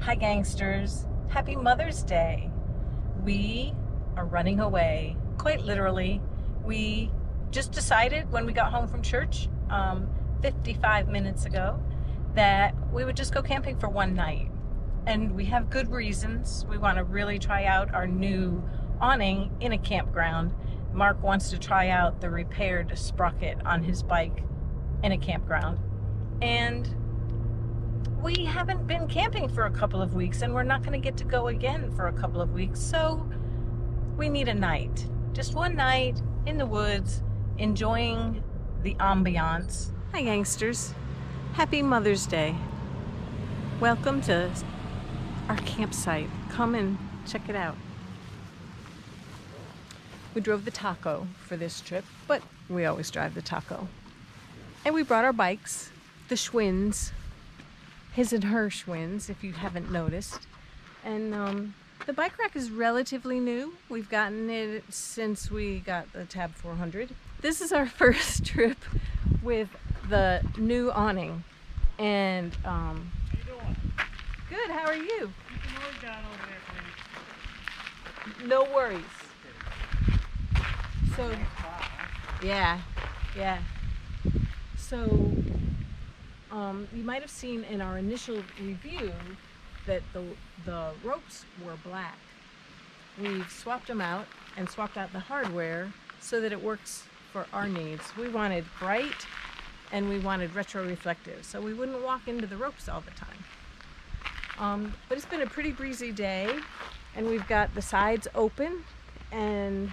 Hi gangsters, happy Mother's Day. We are running away, quite literally. We just decided when we got home from church 55 minutes ago that we would just go camping for one night. And we have good reasons. We want to really try out our new awning in a campground. Mark wants to try out the repaired sprocket on his bike in a campground. And we haven't been camping for a couple of weeks, and we're not going to get to go again for a couple of weeks, so we need a night. Just one night in the woods, enjoying the ambiance. Hi gangsters, happy Mother's Day. Welcome to our campsite. Come and check it out. We drove the Taco for this trip, but we always drive the Taco. And we brought our bikes, the Schwinns, his and her Schwinns, if you haven't noticed. And the bike rack is relatively new. We've gotten it since we got the Tab 400. This is our first trip with the new awning. And How you doing? good, how are you? Keep the noise down over there, please. No worries. So, yeah. So, you might have seen in our initial review that the ropes were black. We've swapped them out and swapped out the hardware so that it works for our needs. We wanted bright and we wanted retro reflective, so we wouldn't walk into the ropes all the time. But it's been a pretty breezy day, and we've got the sides open, and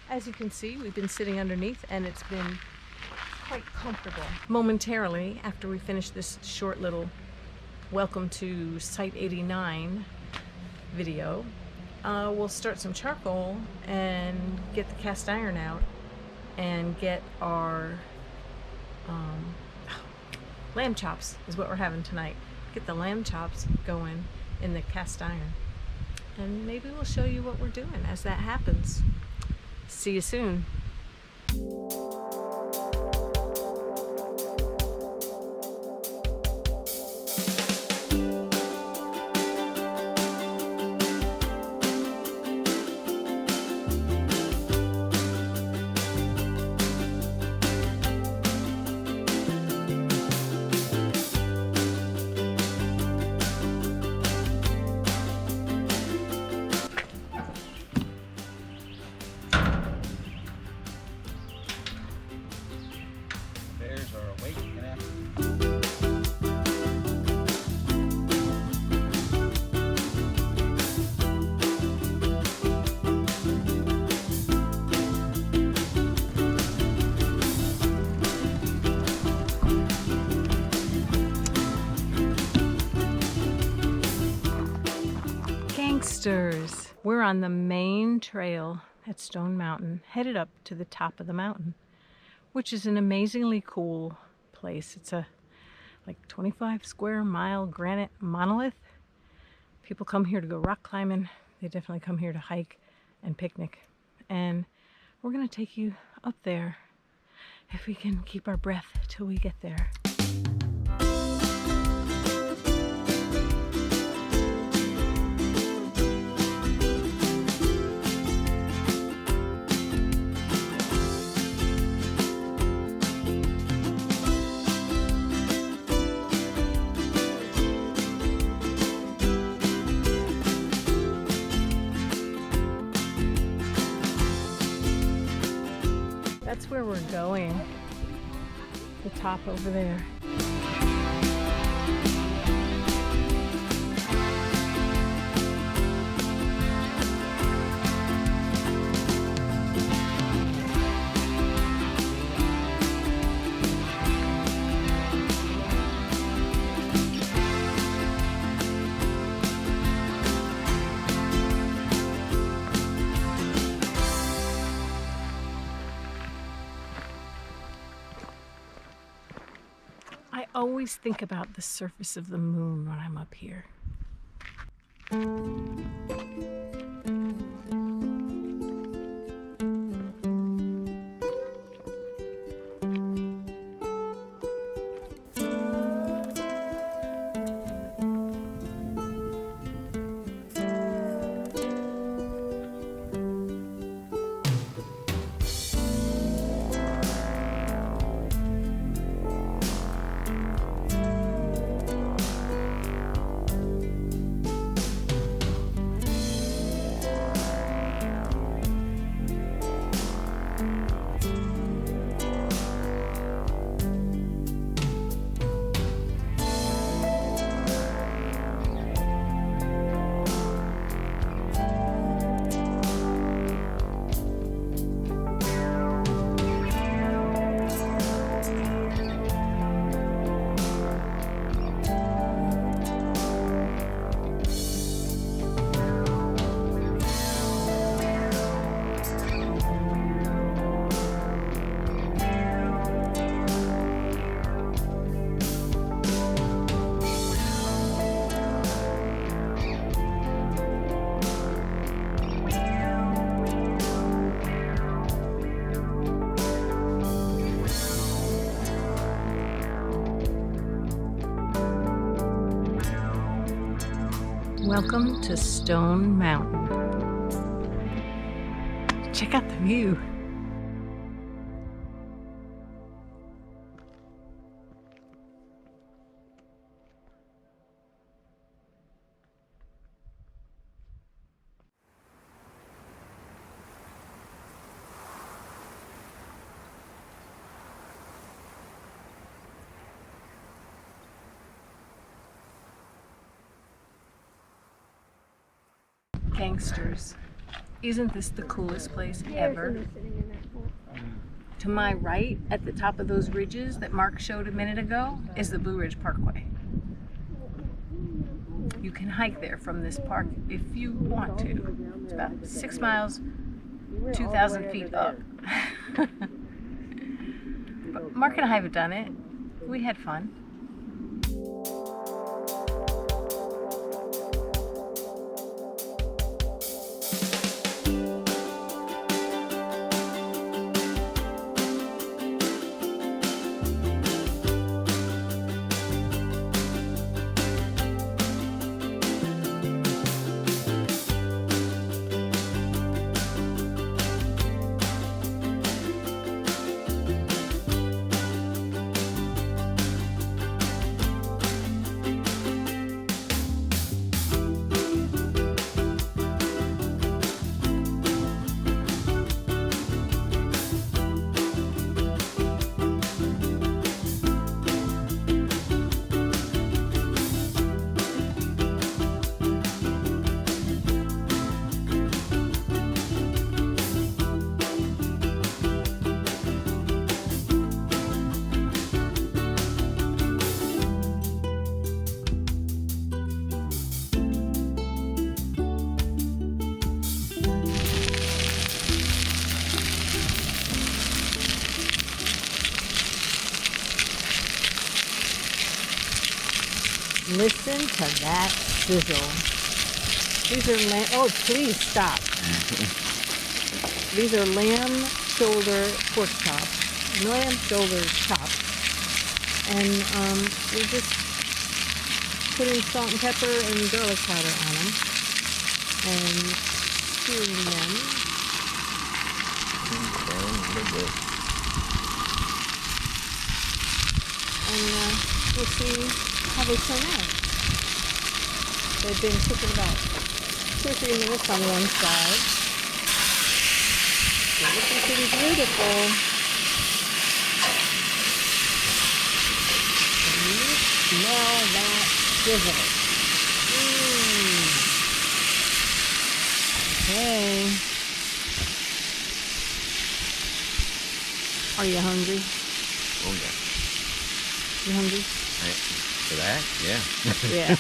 as you can see, we've been sitting underneath, and it's been quite comfortable. Momentarily, after we finish this short little welcome to Site 89 video, we'll start some charcoal and get the cast iron out and get our lamb chops is what we're having tonight. Get the lamb chops going in the cast iron. And maybe we'll show you what we're doing as that happens. See you soon. Bears are awake and active. Gangsters, we're on the main trail at Stone Mountain, headed up to the top of the mountain, which is an amazingly cool place. It's a like 25 square mile granite monolith. People come here to go rock climbing. They definitely come here to hike and picnic. And we're gonna take you up there if we can keep our breath till we get there. That's where we're going, the top over there. I always think about the surface of the moon when I'm up here. Welcome to Stone Mountain. Check out the view. Gangsters. Isn't this the coolest place ever? To my right, at the top of those ridges that Mark showed a minute ago, is the Blue Ridge Parkway. You can hike there from this park if you want to. It's about 6 miles, 2,000 feet up. But Mark and I have done it. We had fun. Listen to that sizzle. These are lamb. Oh, please stop. These are lamb shoulder pork chops. Lamb shoulder chops. And we just put in salt and pepper and garlic powder on them. And stewing them. And we'll see how they turn out. They've been cooking about 2 or 3 minutes on one side. They're looking pretty beautiful. Can you smell that sizzle? Okay. Are you hungry? Oh yeah. You hungry? For that? Yeah. Yeah.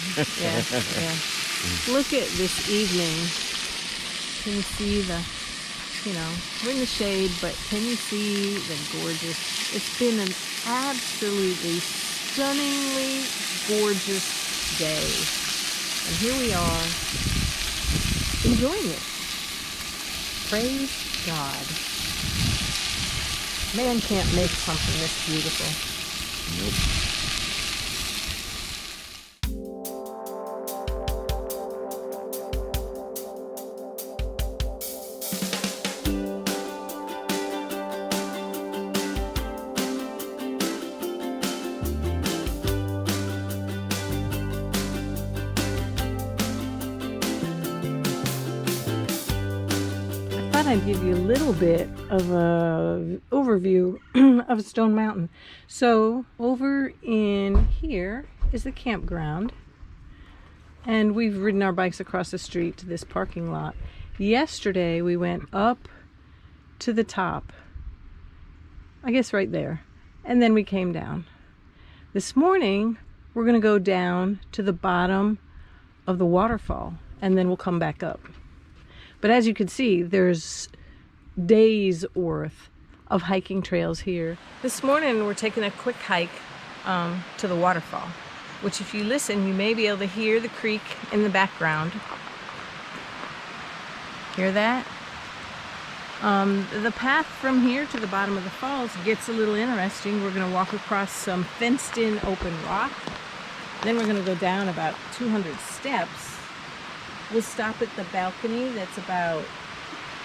Look at this evening. Can you see we're in the shade, but can you see the gorgeous, it's been an absolutely stunningly gorgeous day. And here we are, enjoying it. Praise God. Man can't make something this beautiful. Nope. I'd give you a little bit of a overview of Stone Mountain. So over in here is the campground, and we've ridden our bikes across the street to this parking lot. Yesterday we went up to the top, I guess right there, and then we came down. This morning we're gonna go down to the bottom of the waterfall, and then we'll come back up. But as you can see, there's days worth of hiking trails here. This morning we're taking a quick hike to the waterfall, which if you listen, you may be able to hear the creek in the background. Hear that? The path from here to the bottom of the falls gets a little interesting. We're going to walk across some fenced-in open rock. Then we're going to go down about 200 steps We'll stop at the balcony that's about,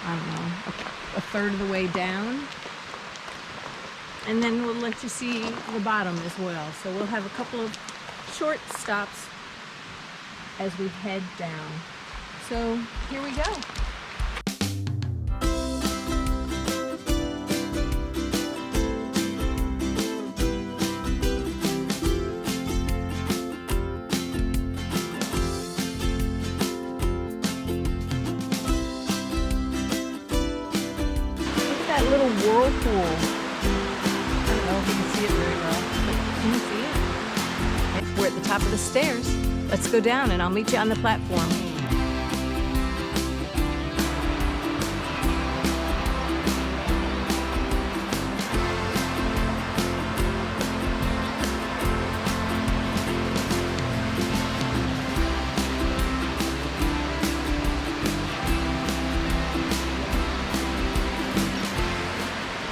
I don't know, a third of the way down. And then we'll let you see the bottom as well. So we'll have a couple of short stops as we head down. So here we go. Look at that little whirlpool. I don't know if you can see it very well, but can you see it? We're at the top of the stairs. Let's go down and I'll meet you on the platform.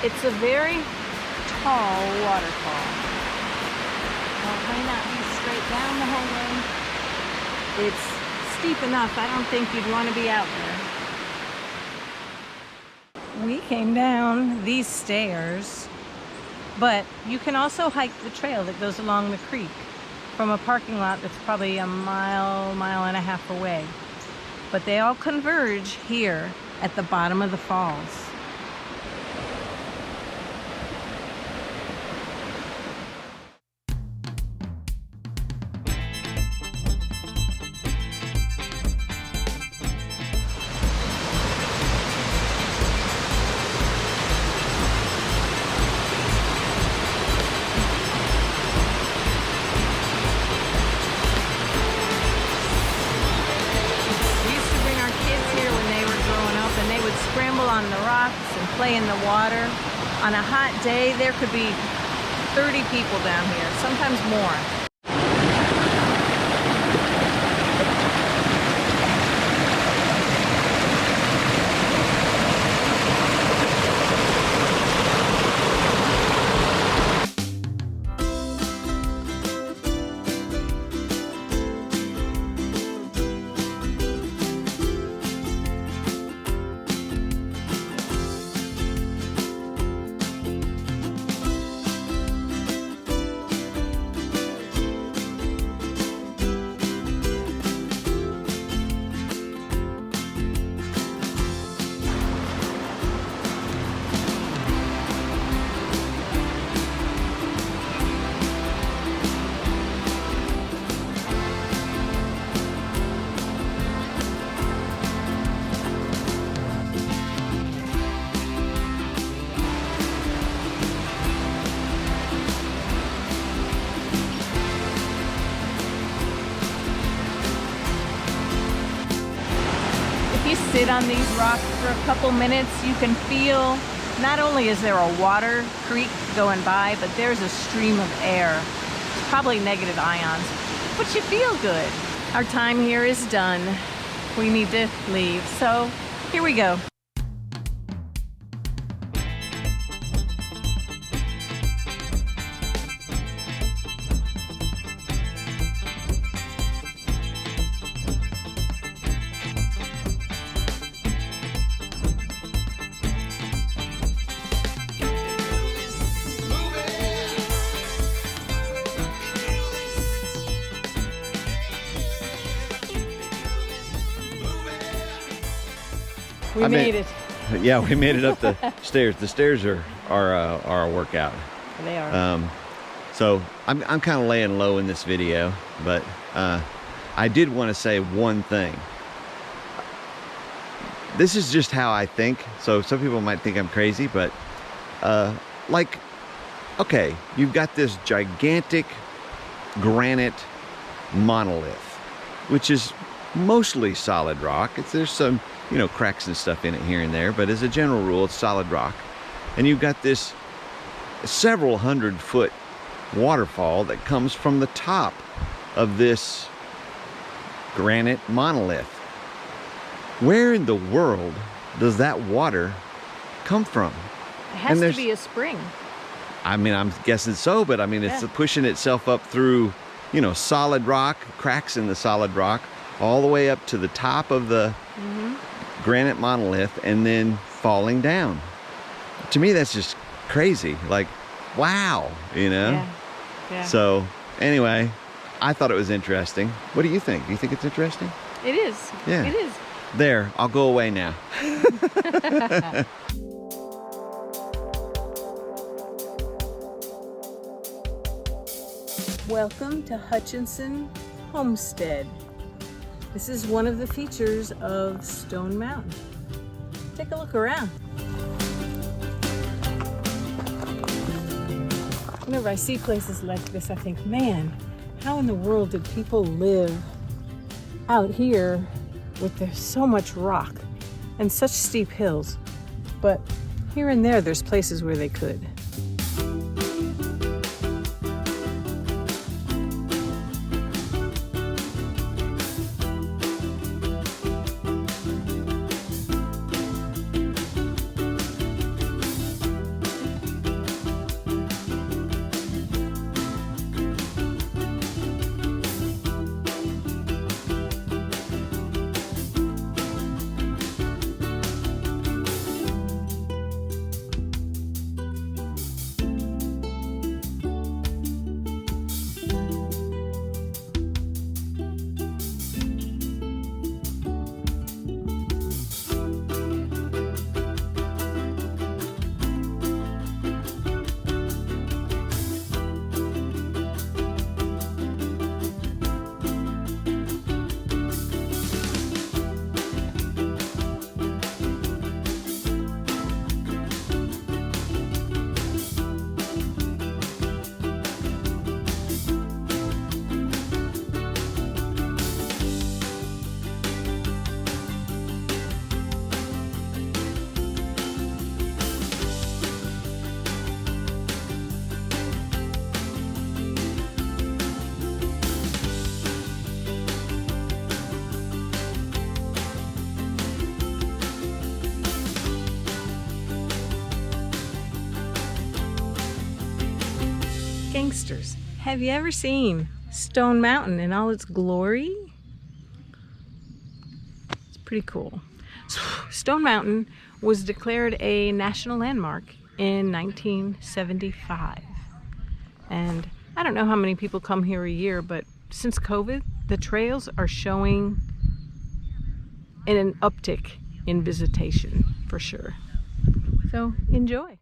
It's a very tall waterfall. Well, it may not be straight down the whole way. It's steep enough. I don't think you'd want to be out there. We came down these stairs, but you can also hike the trail that goes along the creek from a parking lot that's probably a mile and a half away. But they all converge here at the bottom of the falls. Scramble on the rocks and play in the water. On a hot day, there could be 30 people down here, sometimes more. Sit on these rocks for a couple minutes, you can feel not only is there a water creek going by, but there's a stream of air, probably negative ions, but you feel good. Our time here is done. We need to leave, so here we go. We made it. Yeah, we made it up the stairs. The stairs are a workout. They are. So I'm kind of laying low in this video, but I did want to say one thing. This is just how I think. So some people might think I'm crazy, but like, okay, you've got this gigantic granite monolith, which is mostly solid rock. There's some, you know, cracks and stuff in it here and there, but as a general rule, it's solid rock. And you've got this several 100-foot waterfall that comes from the top of this granite monolith. Where in the world does that water come from? It has to be a spring. I mean, I'm guessing so, but I mean, it's pushing itself up through, you know, solid rock, cracks in the solid rock, all the way up to the top of the granite monolith and then falling down. To me, that's just crazy. Like, wow, you know? Yeah. Yeah. So, anyway, I thought it was interesting. What do you think? Do you think it's interesting? It is. Yeah. It is. There, I'll go away now. Welcome to Hutchinson Homestead. This is one of the features of Stone Mountain. Take a look around. Whenever I see places like this, I think, man, how in the world did people live out here with there's so much rock and such steep hills? But here and there's places where they could. Gangsters, have you ever seen Stone Mountain in all its glory? It's pretty cool. Stone Mountain was declared a national landmark in 1975. And I don't know how many people come here a year, but since COVID, the trails are showing an uptick in visitation for sure. So enjoy.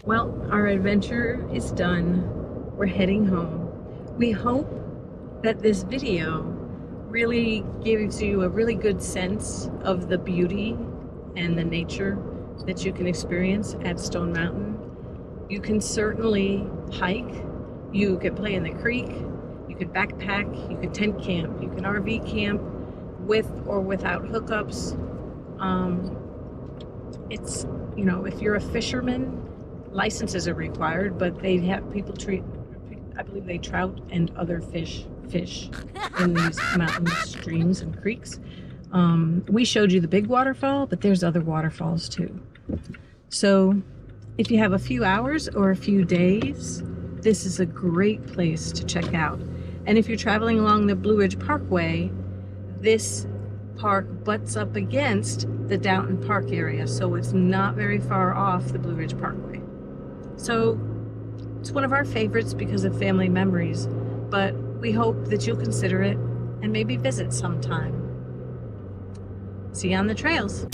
Well, our adventure is done. We're heading home. We hope that this video really gives you a really good sense of the beauty and the nature that you can experience at Stone Mountain. You can certainly hike, you can play in the creek, you could backpack, you could tent camp, you can RV camp with or without hookups. It's, you know, if you're a fisherman, licenses are required, but they have people treat, I believe they trout and other fish in these mountain streams and creeks. We showed you the big waterfall, but there's other waterfalls too. So if you have a few hours or a few days, this is a great place to check out. And if you're traveling along the Blue Ridge Parkway, this park butts up against the Downton Park area, so it's not very far off the Blue Ridge Parkway. So it's one of our favorites because of family memories, but we hope that you'll consider it and maybe visit sometime. See you on the trails.